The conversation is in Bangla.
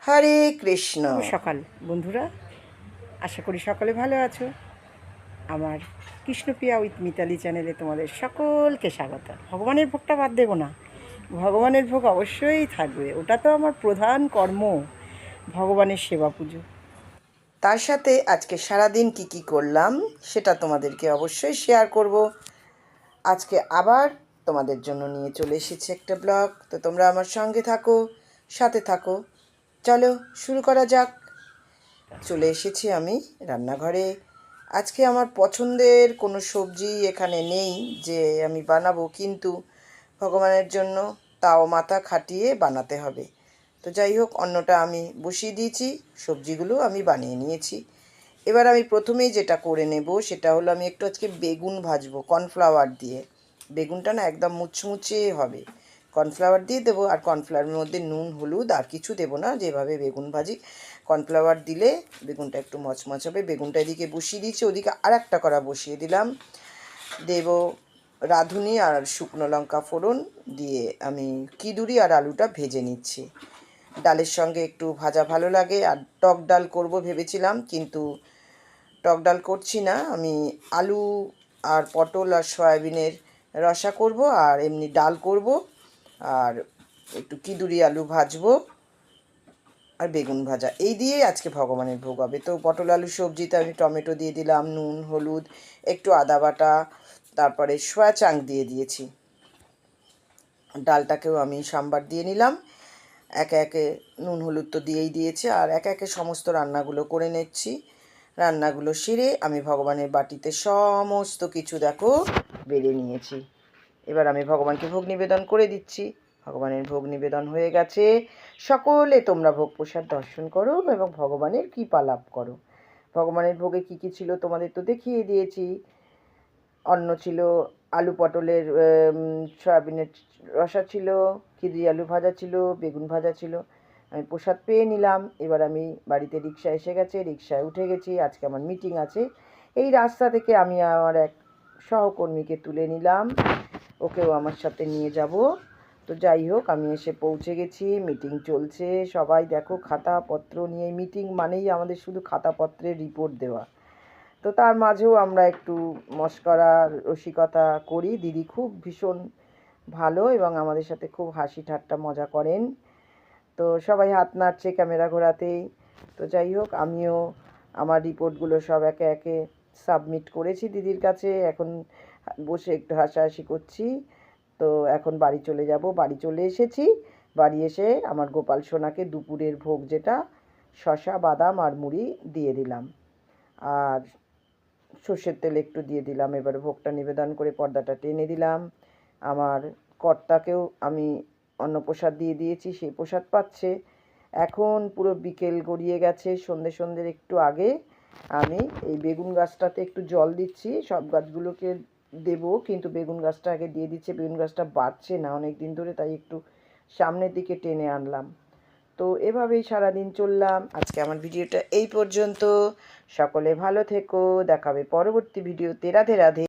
হরে কৃষ্ণ। শুভ সকাল বন্ধুরা, আশা করি সকলে ভালো আছো। আমার কৃষ্ণপ্রিয়া উইথ মিতালি চ্যানেলে তোমাদের সকলকে স্বাগত। ভগবানের ভোগটা বাদ দেবো না, ভগবানের ভোগ অবশ্যই থাকবে, ওটা তো আমার প্রধান কর্ম, ভগবানের সেবা পুজো। তার সাথে আজকে সারাদিন কি করলাম সেটা তোমাদেরকে অবশ্যই শেয়ার করব। আজকে আবার তোমাদের জন্য নিয়ে চলে এসেছি একটা ব্লগ, তো তোমরা আমার সঙ্গে থাকো, সাথে থাকো। চলো শুরু করা যাক। চলে এসেছি আমি রান্নাঘরে। আজকে আমার পছন্দের কোনো সবজি এখানে নেই যে আমি বানাবো, কিন্তু ভগবানের জন্য তাও মাথা খাটিয়ে বানাতে হবে। তো যাই হোক, অন্যটা আমি বসিয়ে দিয়েছি, সবজিগুলো আমি বানিয়ে নিয়েছি। এবার আমি প্রথমেই যেটা করে নেব সেটা হলো, আমি একটু আজকে বেগুন ভাজবো কর্নফ্লাওয়ার দিয়ে। বেগুনটা না একদম মুচমুচে হবে, কর্নফ্লাওয়ার দিয়ে দেবো। আর কর্নফ্লাওয়ারের মধ্যে নুন হলুদ আর কিছু দেবো না, যেভাবে বেগুন ভাজি। কর্নফ্লাওয়ার দিলে বেগুনটা একটু মচমচ হবে। বেগুনটা এদিকে বসিয়ে দিয়েছি, ওদিকে আর একটা কড়া বসিয়ে দিলাম। দেব রাঁধুনি আর শুকনো লঙ্কা ফোড়ন দিয়ে আমি কিদুরি আর আলুটা ভেজে নিচ্ছি। ডালের সঙ্গে একটু ভাজা ভালো লাগে। আর টক ডাল করব ভেবেছিলাম, কিন্তু টক ডাল করছি না, আমি আলু আর পটল আর সয়াবিনের রসা করব, আর এমনি ডাল করব, আর একটু কিদুরি আলু ভাজবো, আর বেগুন ভাজা। এই দিয়েই আজকে ভগবানের ভোগ হবে। তো পটল আলু সবজিতে আমি টমেটো দিয়ে দিলাম, নুন হলুদ একটু আদা বাটা, তারপরে সয়া চাং দিয়ে দিয়েছি। ডালটাকেও আমি সাম্বার দিয়ে নিলাম। একে একে নুন হলুদ তো দিয়েই দিয়েছে, আর একে একে সমস্ত রান্নাগুলো করে নিচ্ছি। রান্নাগুলো সেরে আমি ভগবানের বাটিতে সমস্ত কিছু দেখো বেড়ে নিয়েছি। এবার আমি ভগবানকে ভোগ নিবেদন করে দিচ্ছি। ভগবানের ভোগ নিবেদন হয়ে গেছে। সকলে তোমরা ভোগ প্রসাদ দর্শন করো এবং ভগবানের কৃপা লাভ করো। ভগবানের ভোগে কী কী ছিল তোমাদের তো দেখিয়ে দিয়েছি। অন্ন ছিল, আলু পটলের সয়াবিনের রসা ছিল, খিদরি আলু ভাজা ছিল, বেগুন ভাজা ছিল। আমি প্রসাদ পেয়ে নিলাম। এবার আমি বাড়িতে রিক্সা এসে গেছে, রিক্সায় উঠে গেছি। আজকে আমার মিটিং আছে। এই রাস্তা থেকে আমি আমার এক সহকর্মীকে তুলে নিলাম, ওকেও আমার সাথে নিয়ে যাব। তো যাই হোক, আমি এসে পৌঁছে গেছি। মিটিং চলছে, সবাই দেখো খাতাপত্র নিয়ে। মিটিং মানেই আমাদের শুধু খাতাপত্রের রিপোর্ট দেওয়া। তো তার মাঝেও আমরা একটু মশকরা রসিকতা করি। দিদি খুব ভীষণ ভালো এবং আমাদের সাথে খুব হাসি ঠাট্টা মজা করেন। তো সবাই হাত নাড়ছে ক্যামেরা ঘোরাতেই। তো যাই হোক, আমিও আমার রিপোর্টগুলো সব একে একে সাবমিট করেছি দিদির কাছে। এখন বসে একটু হাসাহাসি করছি। তো এখন বাড়ি চলে যাব। বাড়ি চলে এসেছি। বাড়ি এসে আমার গোপাল সোনাকে দুপুরের ভোগ, যেটা শসা বাদাম আর মুড়ি দিয়ে দিলাম, আর সর্ষের তেল একটু দিয়ে দিলাম। এবার ভোগটা নিবেদন করে পর্দাটা টেনে দিলাম। আমার কর্তাকেও আমি অন্নপ্রসাদ দিয়ে দিয়েছি, সেই প্রসাদ পাচ্ছে। এখন পুরো বিকেল গড়িয়ে গেছে, সন্ধ্যের একটু আগে। আমি এই বেগুন গাছটাতে একটু জল দিচ্ছি, সব গাছগুলোকে দেবো, কিন্তু বেগুন গাছটা আগে দিয়ে দিচ্ছে। বেগুন গাছটা বাড়ছে না অনেক দিন ধরে, তাই একটু সামনের দিকে টেনে আনলাম। তো এভাবেই সারাদিন চললাম। আজকে আমার ভিডিওটা এই পর্যন্ত। সকলে ভালো থেকো, দেখাবে পরবর্তী ভিডিওতে। রাধে রাধে।